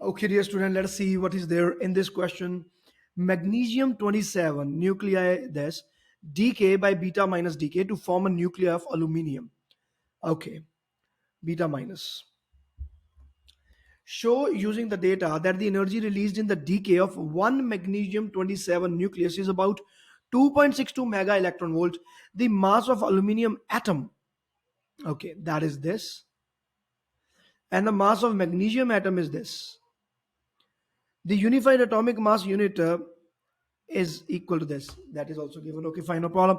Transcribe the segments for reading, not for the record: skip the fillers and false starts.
Okay, dear student, let us see what is there in this question. Magnesium-27 nuclei this decay by beta minus decay to form a nuclei of aluminium. Okay, beta minus. Show using the data that the energy released in the decay of one magnesium-27 nucleus is about 2.62 mega electron volt. The mass of aluminium atom, okay, that is this, and the mass of magnesium atom is this. The unified atomic mass unit is equal to this. That is also given. Okay, fine, no problem.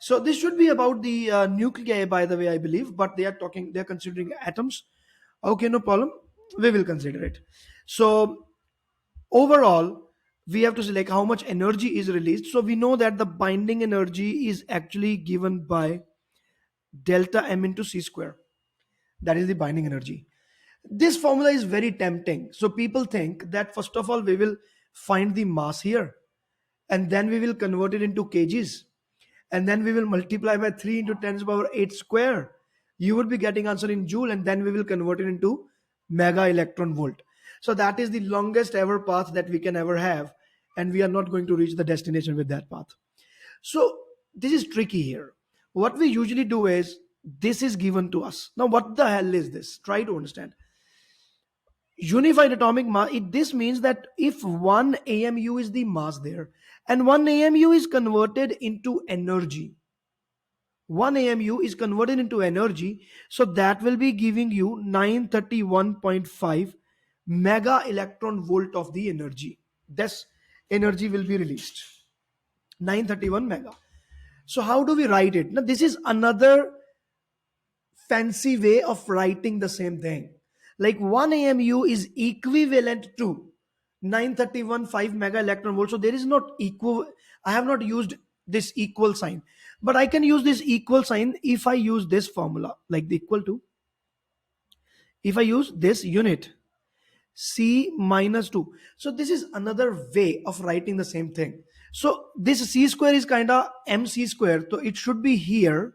So this should be about the nuclei, by the way, I believe, but they're considering atoms. Okay, no problem. We will consider it. So overall, we have to select how much energy is released. So we know that the binding energy is actually given by delta m into c square. That is the binding energy. This formula is very tempting. So people think that first of all, we will find the mass here and then we will convert it into kgs and then we will multiply by 3 into 10 to the power 8 square. You would be getting answer in joule and then we will convert it into mega electron volt. So that is the longest ever path that we can ever have, and we are not going to reach the destination with that path. So this is tricky here. What we usually do is this is given to us. Now what the hell is this? Try to understand. Unified atomic mass, this means that if 1 AMU is the mass there and 1 AMU is converted into energy, 1 AMU is converted into energy, so that will be giving you 931.5 mega electron volt of the energy. This energy will be released, 931 mega. So how do we write it? Now this is another fancy way of writing the same thing. Like 1 AMU is equivalent to 931.5 mega electron volt. So there is not equal. I have not used this equal sign, but I can use this equal sign if I use this formula, like the equal to. If I use this unit, C minus 2. So this is another way of writing the same thing. So this C square is kind of MC square. So it should be here.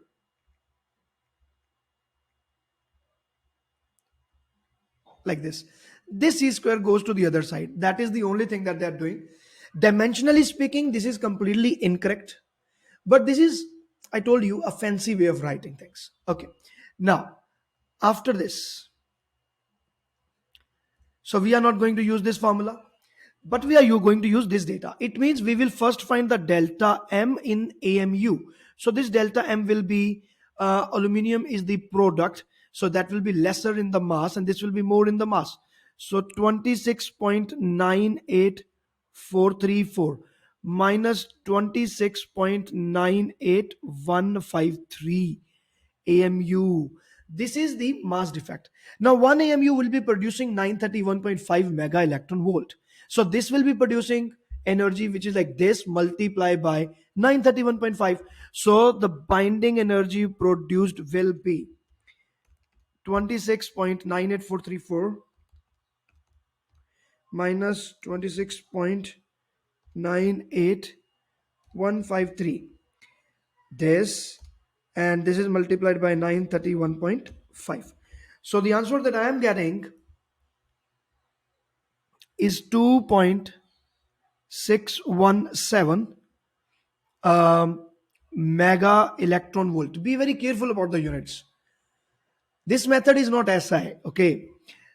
Like this. This C square goes to the other side. That is the only thing that they are doing. Dimensionally speaking, this is completely incorrect. But this is, I told you, a fancy way of writing things. Okay. Now, after this, so we are not going to use this formula, but we are going to use this data. It means we will first find the delta M in AMU. So this delta M will be, aluminium is the product. So that will be lesser in the mass and this will be more in the mass. So 26.98434 minus 26.98153 AMU. This is the mass defect. Now 1 AMU will be producing 931.5 mega electron volt. So this will be producing energy which is like this multiplied by 931.5. So the binding energy produced will be 26.98434 minus 26.98153. This, and this is multiplied by 931.5. So the answer that I am getting is 2.617 mega electron volt. Be very careful about the units. This method is not SI, okay?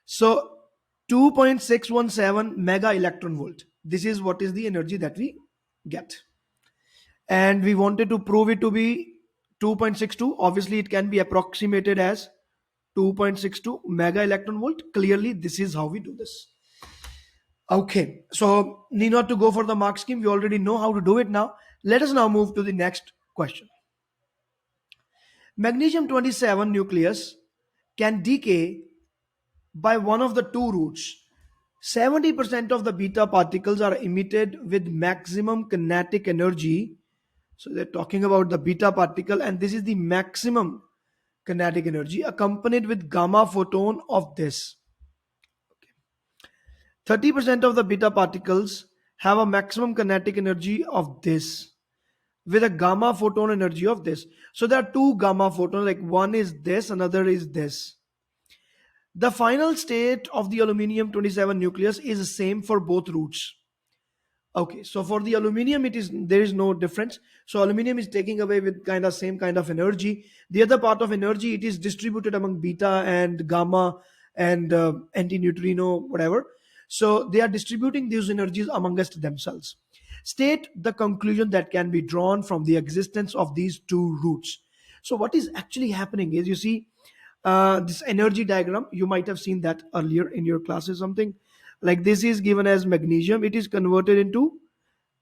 So 2.617 mega electron volt. This is what is the energy that we get. And we wanted to prove it to be 2.62. Obviously, it can be approximated as 2.62 mega electron volt. Clearly, this is how we do this. Okay, so need not to go for the mark scheme. We already know how to do it now. Let us now move to the next question. Magnesium-27 nucleus can decay by one of the two routes. 70% of the beta particles are emitted with maximum kinetic energy. So they're talking about the beta particle, and this is the maximum kinetic energy accompanied with gamma photon of this. 30% of the beta particles have a maximum kinetic energy of this with a gamma photon energy of this. So there are two gamma photons, like one is this, another is this. The final state of the aluminium 27 nucleus is the same for both roots. Okay, so for the aluminium, it is there is no difference. So aluminium is taking away with kind of same kind of energy. The other part of energy, it is distributed among beta and gamma and antineutrino, whatever. So they are distributing these energies amongst themselves. State the conclusion that can be drawn from the existence of these two roots. So what is actually happening is, you see, this energy diagram, you might have seen that earlier in your classes, something like this is given as magnesium, it is converted into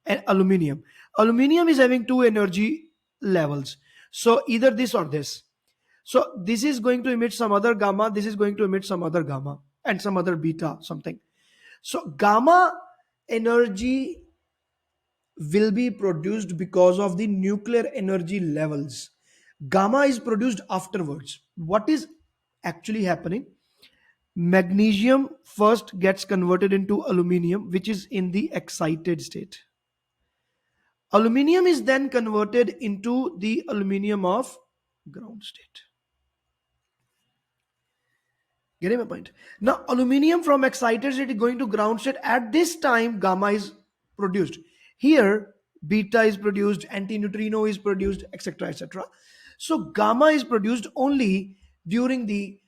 an aluminium. Aluminium is having two energy levels, so either this or this. So this is going to emit some other gamma, this is going to emit some other gamma and some other beta something. So gamma energy will be produced because of the nuclear energy levels. Gamma is produced afterwards. What is actually happening? Magnesium first gets converted into aluminium, which is in the excited state. Aluminium is then converted into the aluminium of ground state. Getting my point? Now, aluminium from excited state is going to ground state. At this time, gamma is produced. Here, beta is produced, antineutrino is produced, etc. etc. So, gamma is produced only during the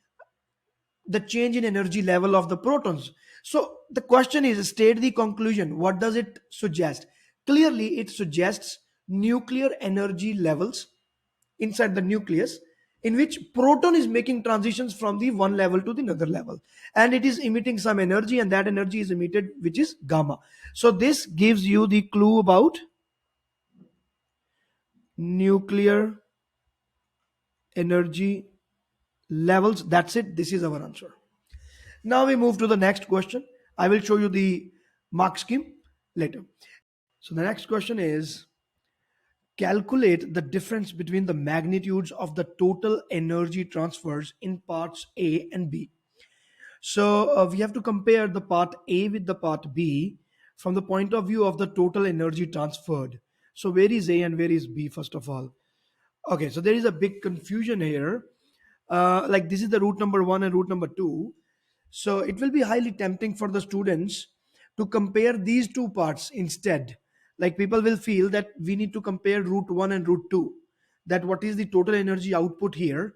change in energy level of the protons. So the question is, state the conclusion. What does it suggest? Clearly, it suggests nuclear energy levels inside the nucleus, in which proton is making transitions from the one level to the another level, and it is emitting some energy, and that energy is emitted, which is gamma. So this gives you the clue about nuclear energy levels. That's it. This is our answer. Now we move to the next question. I will show you the mark scheme later. So the next question is, calculate the difference between the magnitudes of the total energy transfers in parts A and B. So we have to compare the part A with the part B from the point of view of the total energy transferred. So where is A and where is B, first of all? Okay, so there is a big confusion here. Like this is the root number 1 and root number 2. So it will be highly tempting for the students to compare these two parts instead. Like people will feel that we need to compare root 1 and root 2. That what is the total energy output here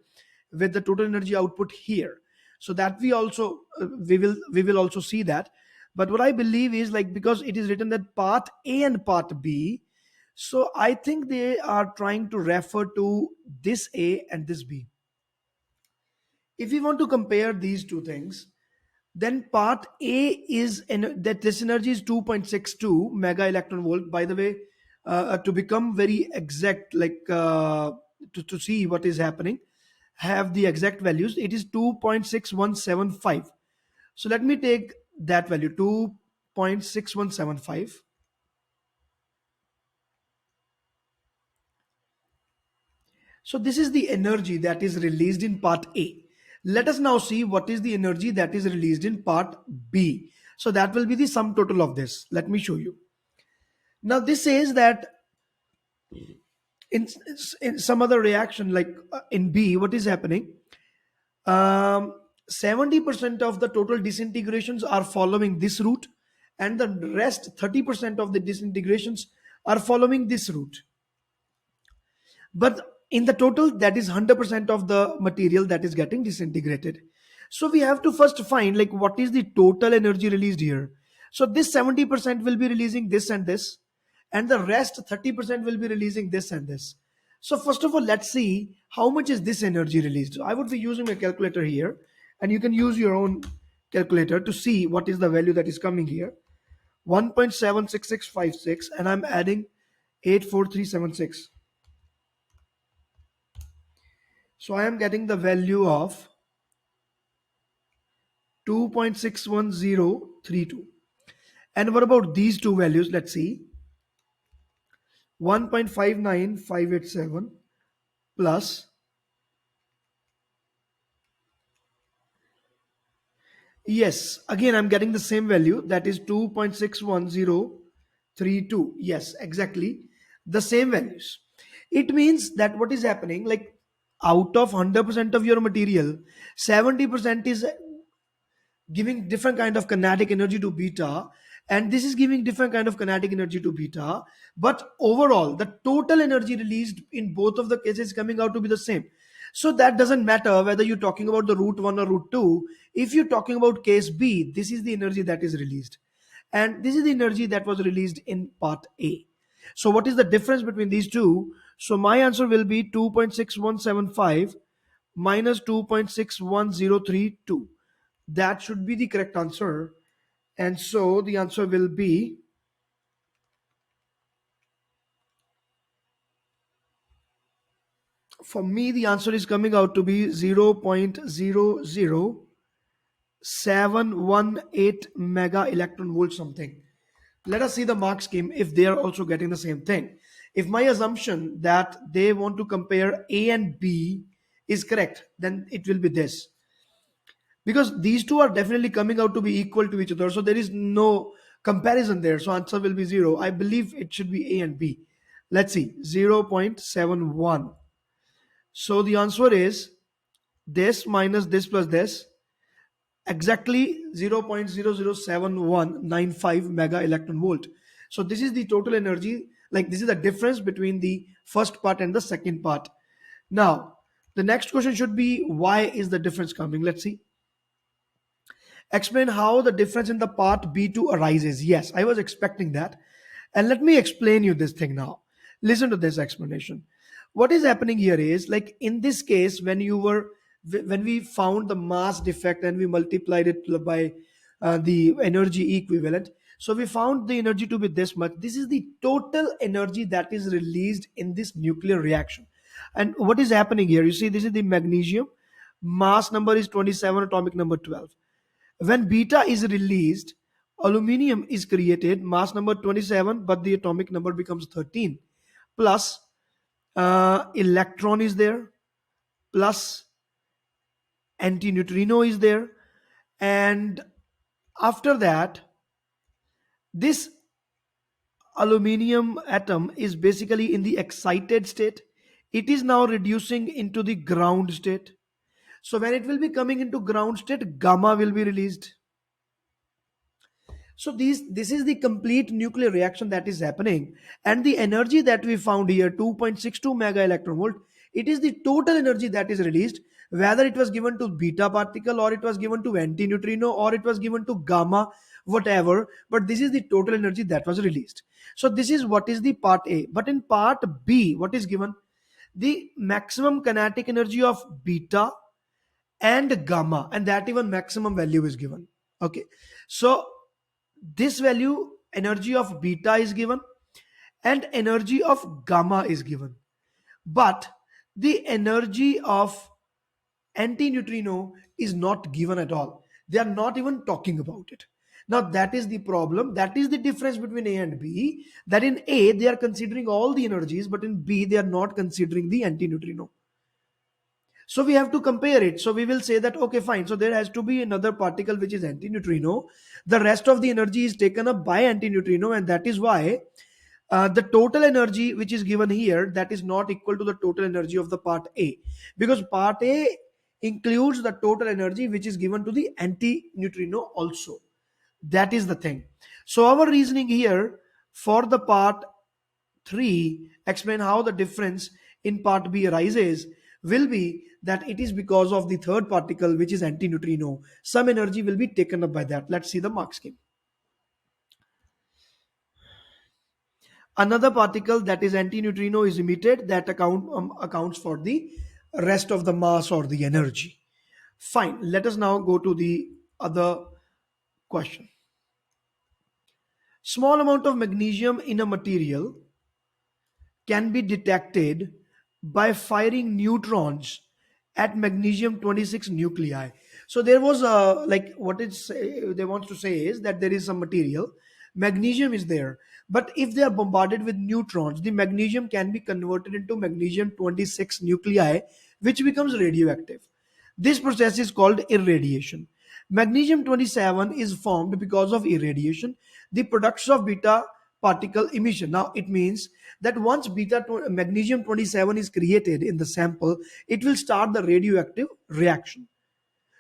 with the total energy output here. So that we will also see that. But what I believe is, like, because it is written that part A and part B, so I think they are trying to refer to this A and this B. If we want to compare these two things, then part A is that this energy is 2.62 mega electron volt. By the way, to become very exact, like to see what is happening, have the exact values. It is 2.6175. So let me take that value, 2.6175. So this is the energy that is released in part A. Let us now see what is the energy that is released in part B. So that will be the sum total of this. Let me show you. Now this says that in, in some other reaction, like in B, what is happening? 70% of the total disintegrations are following this route, and the rest 30% of the disintegrations are following this route. But in the total, that is 100% of the material that is getting disintegrated. So we have to first find, like, what is the total energy released here. So this 70% will be releasing this and this, and the rest 30% will be releasing this and this. So first of all, let's see how much is this energy released. So I would be using a calculator here, and you can use your own calculator to see what is the value that is coming here. 1.76656, and I'm adding 84376. So I am getting the value of 2.61032. And what about these two values? Let's see. 1.59587 plus, yes, again I'm getting the same value, that is 2.61032. Yes, exactly the same values. It means that what is happening, like, out of 100% of your material, 70% is giving different kind of kinetic energy to beta, and this is giving different kind of kinetic energy to beta, but overall the total energy released in both of the cases is coming out to be the same. So that doesn't matter whether you're talking about the root 1 or root 2. If you're talking about case B, this is the energy that is released, and this is the energy that was released in part A. So what is the difference between these two? So my answer will be 2.6175 minus 2.61032. That should be the correct answer. And so the answer will be, for me, the answer is coming out to be 0.00718 mega electron volt something. Let us see the mark scheme if they are also getting the same thing. If my assumption that they want to compare A and B is correct, then it will be this. Because these two are definitely coming out to be equal to each other. So there is no comparison there. So answer will be 0. I believe it should be A and B. Let's see, 0.71. So the answer is this minus this plus this, exactly 0.007195 mega electron volt. So this is the total energy, like this is the difference between the first part and the second part. Now, the next question should be, why is the difference coming? Let's see. Explain how the difference in the part B2 arises. Yes, I was expecting that. And let me explain you this thing now. Listen to this explanation. What is happening here is, like in this case, when we found the mass defect and we multiplied it by the energy equivalent, so we found the energy to be this much. This is the total energy that is released in this nuclear reaction. And what is happening here? You see, this is the magnesium. Mass number is 27, atomic number 12. When beta is released, aluminium is created, mass number 27, but the atomic number becomes 13. Plus, electron is there, plus antineutrino is there, and after that, this aluminium atom is basically in the excited state. It is now reducing into the ground state. So when it will be coming into ground state, gamma will be released. So this is the complete nuclear reaction that is happening, and the energy that we found here, 2.62 mega electron volt, it is the total energy that is released, whether it was given to beta particle or it was given to antineutrino or it was given to gamma, whatever. But this is the total energy that was released. So this is what is the part A. But in part B, what is given? The maximum kinetic energy of beta and gamma, and that even maximum value is given. Okay, so this value, energy of beta is given and energy of gamma is given, but the energy of antineutrino is not given at all. They are not even talking about it. Now that is the problem, that is the difference between A and B, that in A they are considering all the energies, but in B they are not considering the antineutrino. So we have to compare it. So we will say that, okay, fine. So there has to be another particle which is antineutrino. The rest of the energy is taken up by antineutrino, and that is why the total energy which is given here, that is not equal to the total energy of the part A, because part A includes the total energy which is given to the antineutrino also. That is the thing. So our reasoning here for the part 3, explain how the difference in part B arises, will be that it is because of the third particle which is antineutrino. Some energy will be taken up by that. Let's see the mark scheme. Another particle that is antineutrino is emitted, that accounts for the rest of the mass or the energy. Fine, let us now go to the other question. Small amount of magnesium in a material can be detected by firing neutrons at magnesium-26 nuclei. So there was a, like what they want to say is that there is some material, magnesium is there, but if they are bombarded with neutrons, the magnesium can be converted into magnesium-26 nuclei, which becomes radioactive. This process is called irradiation. Magnesium-27 is formed because of irradiation, the products of beta particle emission. Now it means that once magnesium-27 is created in the sample, it will start the radioactive reaction.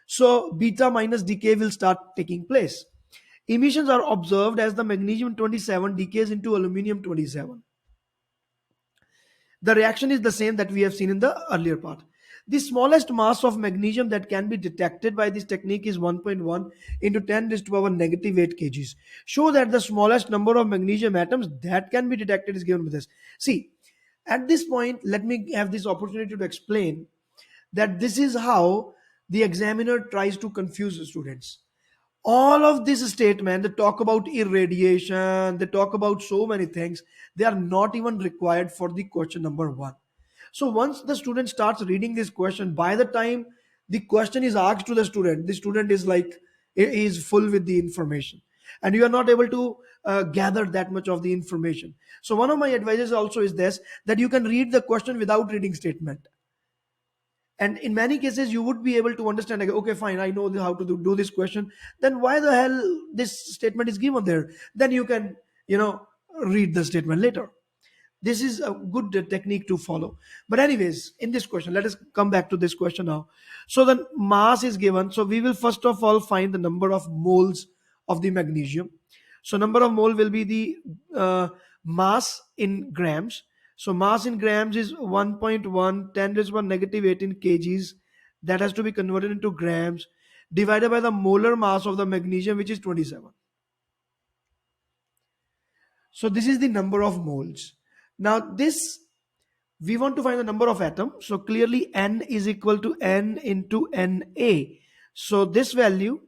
So beta minus decay will start taking place. Emissions are observed as the magnesium 27 decays into aluminium 27. The reaction is the same that we have seen in the earlier part. The smallest mass of magnesium that can be detected by this technique is 1.1 into 10 raised to power negative 8 kgs. Show that the smallest number of magnesium atoms that can be detected is given with this. See, at this point, let me have this opportunity to explain that this is how the examiner tries to confuse the students. All of this statement, they talk about irradiation, they talk about so many things, they are not even required for the question number one. So once the student starts reading this question, by the time the question is asked to the student is like is full with the information, and you are not able to gather that much of the information. So one of my advices also is this, that you can read the question without reading statement, and in many cases you would be able to understand, like, okay, fine, I know how to do this question, then why the hell this statement is given there? Then you can, you know, read the statement later. This is a good technique to follow. But anyways, in this question, let us come back to this question now. So the mass is given, so we will first of all find the number of moles of the magnesium. So number of mole will be the mass in grams. So mass in grams is 1.1 10 raised to the power negative 18 kgs. That has to be converted into grams, divided by the molar mass of the magnesium, which is 27. So this is the number of moles. Now this, we want to find the number of atoms. So clearly n is equal to n into Na. So this value,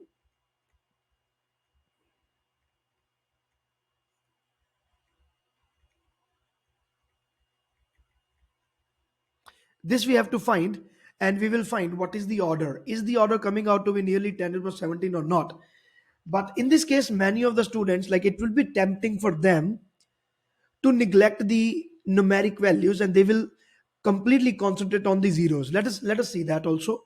this we have to find, and we will find what is the order. Is the order coming out to be nearly 10 to the power 17 or not? But in this case, many of the students, like, it will be tempting for them to neglect the numeric values, and they will completely concentrate on the zeros. Let us see that also.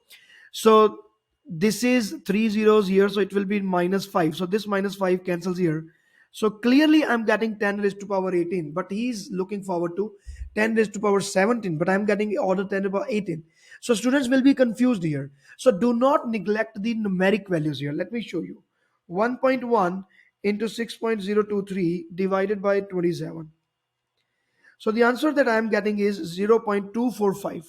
So this is three zeros here, so it will be minus 5. So this minus 5 cancels here. So clearly I'm getting 10 raised to power 18, but he's looking forward to 10 raised to power 17, but I'm getting order 10 to power 18. So students will be confused here. So do not neglect the numeric values here. Let me show you. 1.1 into 6.023 divided by 27. So the answer that I am getting is 0.245.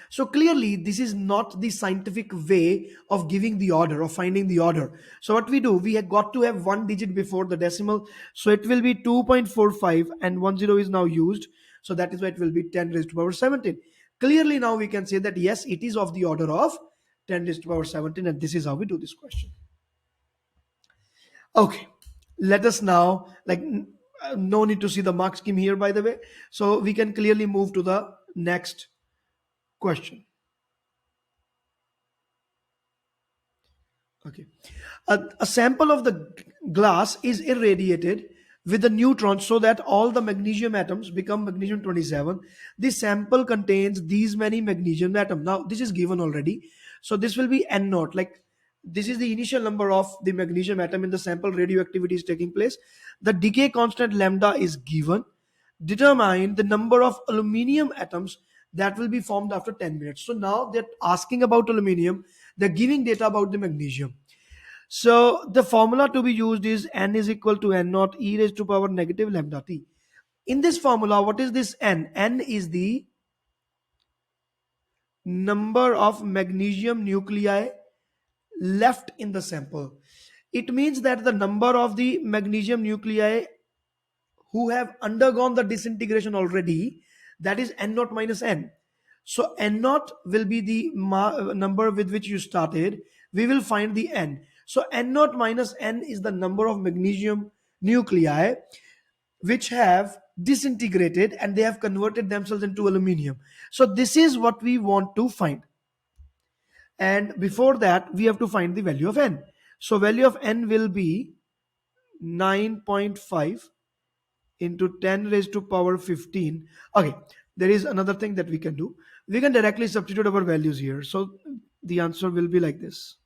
So clearly, this is not the scientific way of giving the order, of finding the order. So what we do, we have got to have one digit before the decimal. So it will be 2.45, and 10 is now used. So that is why it will be 10 raised to power 17. Clearly now we can say that yes, it is of the order of 10 raised to power 17, and this is how we do this question. Okay, let us now, like, no need to see the mark scheme here, by the way. So we can clearly move to the next question. Okay. A sample of the glass is irradiated with the neutrons so that all the magnesium atoms become magnesium 27. The sample contains these many magnesium atoms. Now, this is given already. So this will be N naught. Like, this is the initial number of the magnesium atom in the sample radioactivity is taking place. The decay constant lambda is given. Determine the number of aluminium atoms that will be formed after 10 minutes. So now they're asking about aluminium, they're giving data about the magnesium. So the formula to be used is n is equal to n naught e raised to power negative lambda t. In this formula, what is this n? N is the number of magnesium nuclei left in the sample. It means that the number of the magnesium nuclei who have undergone the disintegration already, that is n naught minus n. So n naught will be the number with which you started. We will find the n. So n naught minus n is the number of magnesium nuclei which have disintegrated and they have converted themselves into aluminium. So this is what we want to find. And before that, we have to find the value of n. So value of n will be 9.5 into 10 raised to power 15. Okay, there is another thing that we can do. We can directly substitute our values here. So the answer will be like this.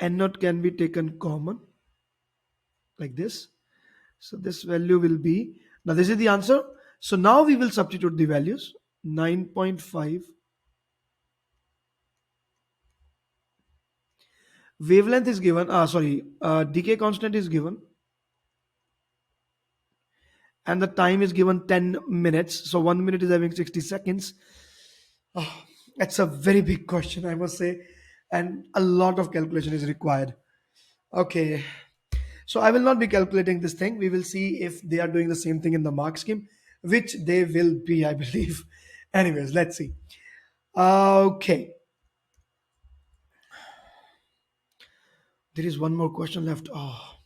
N naught can be taken common like this. So this value will be, now this is the answer. So now we will substitute the values. 9.5. Wavelength is given, sorry, decay constant is given, and the time is given 10 minutes. So 1 minute is having 60 seconds. Oh, it's a very big question, I must say, and a lot of calculation is required. Okay, so I will not be calculating this thing. We will see if they are doing the same thing in the mark scheme, which they will be, I believe. Anyways, let's see. Okay, there is one more question left. Oh,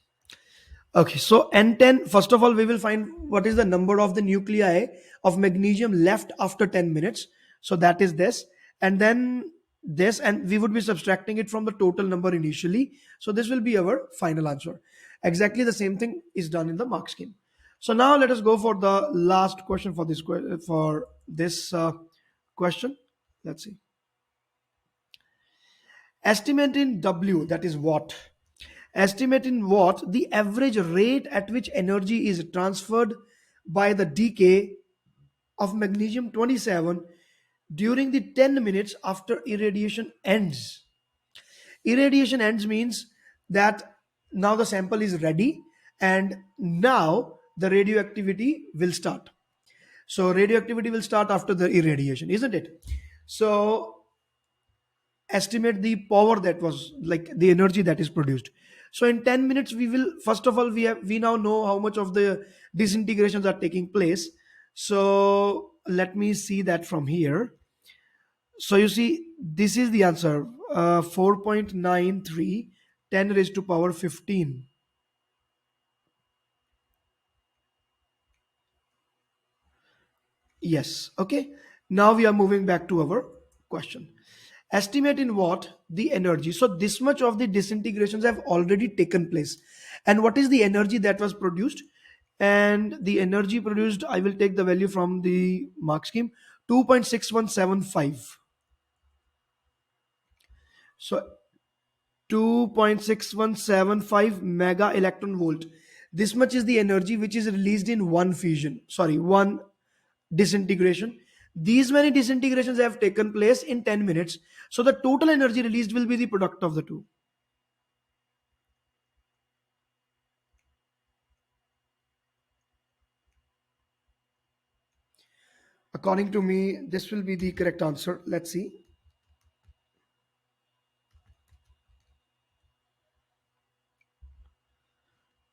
okay, so N10, first of all, we will find what is the number of the nuclei of magnesium left after 10 minutes. So that is this. And then this, and we would be subtracting it from the total number initially. So this will be our final answer. Exactly the same thing is done in the mark scheme. So now let us go for the last question for this question. Let's see. Estimate in W, that is watt. Estimate in watt the average rate at which energy is transferred by the decay of magnesium 27 during the 10 minutes after irradiation ends. Irradiation ends means that now the sample is ready and now the radioactivity will start. So radioactivity will start after the irradiation, isn't it? So estimate the power that was, like, the energy that is produced. So in 10 minutes we will, first of all, we now know how much of the disintegrations are taking place. So let me see that from here. So you see, this is the answer, 4.93 10 raised to power 15. Yes, okay. Now we are moving back to our question. Estimate in watt the energy. So this much of the disintegrations have already taken place. And what is the energy that was produced? And the energy produced, I will take the value from the mark scheme, 2.6175. So 2.6175 mega electron volt. This much is the energy which is released in one fusion, sorry, one disintegration. These many disintegrations have taken place in 10 minutes. So the total energy released will be the product of the two. According to me, this will be the correct answer. Let's see.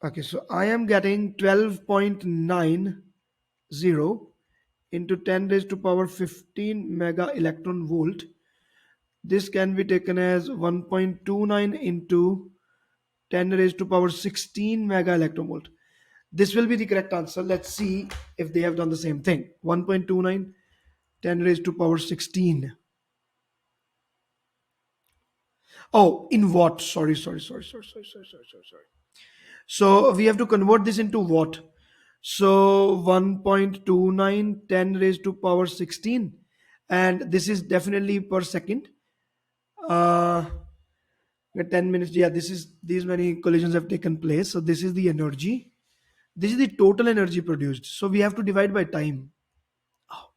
Okay, so I am getting 12.90 into 10 raised to power 15 mega electron volt. This can be taken as 1.29 into 10 raised to power 16 mega electron volt. This will be the correct answer. Let's see if they have done the same thing. 1.29 10 raised to power 16. Oh, in watt. Sorry. So we have to convert this into watt. So 1.29 10 raised to power 16. And this is definitely per second. Uh, 10 minutes. Yeah, this is, these many collisions have taken place. So this is the energy. This is the total energy produced. So we have to divide by time. Oh,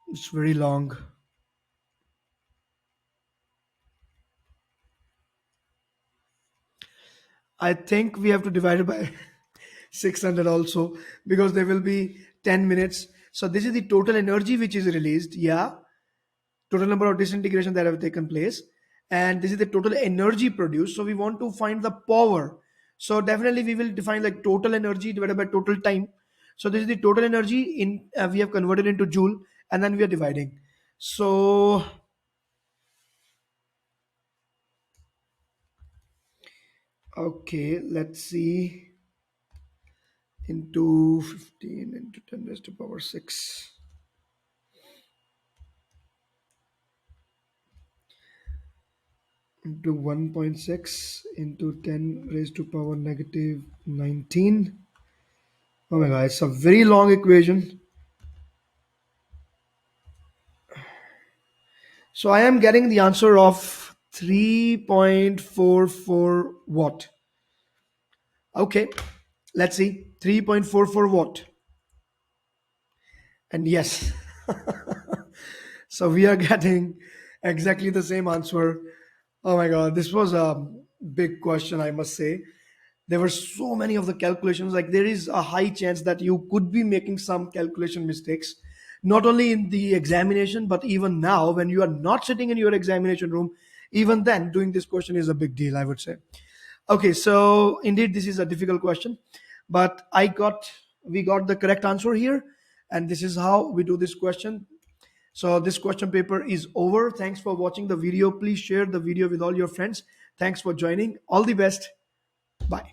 it's very long. I think we have to divide it by 600 also, because there will be 10 minutes. So this is the total energy which is released. Yeah. Total number of disintegration that have taken place. And this is the total energy produced. So we want to find the power. So definitely we will define like total energy divided by total time. So this is the total energy in, we have converted into joule, and then we are dividing. So okay, let's see, into 15 into 10 raised to power 6 into 1.6 into 10 raised to power negative 19. Oh my god, it's a very long equation. So I am getting the answer of 3.44 watt. Okay, let's see. 3.44 watt. And yes, so we are getting exactly the same answer. Oh my God, this was a big question, I must say. There were so many of the calculations. Like, there is a high chance that you could be making some calculation mistakes, not only in the examination, but even now when you are not sitting in your examination room. Even then, doing this question is a big deal, I would say. Okay, so indeed, this is a difficult question, but we got the correct answer here, and this is how we do this question. So this question paper is over. Thanks for watching the video. Please share the video with all your friends. Thanks for joining. All the best. Bye.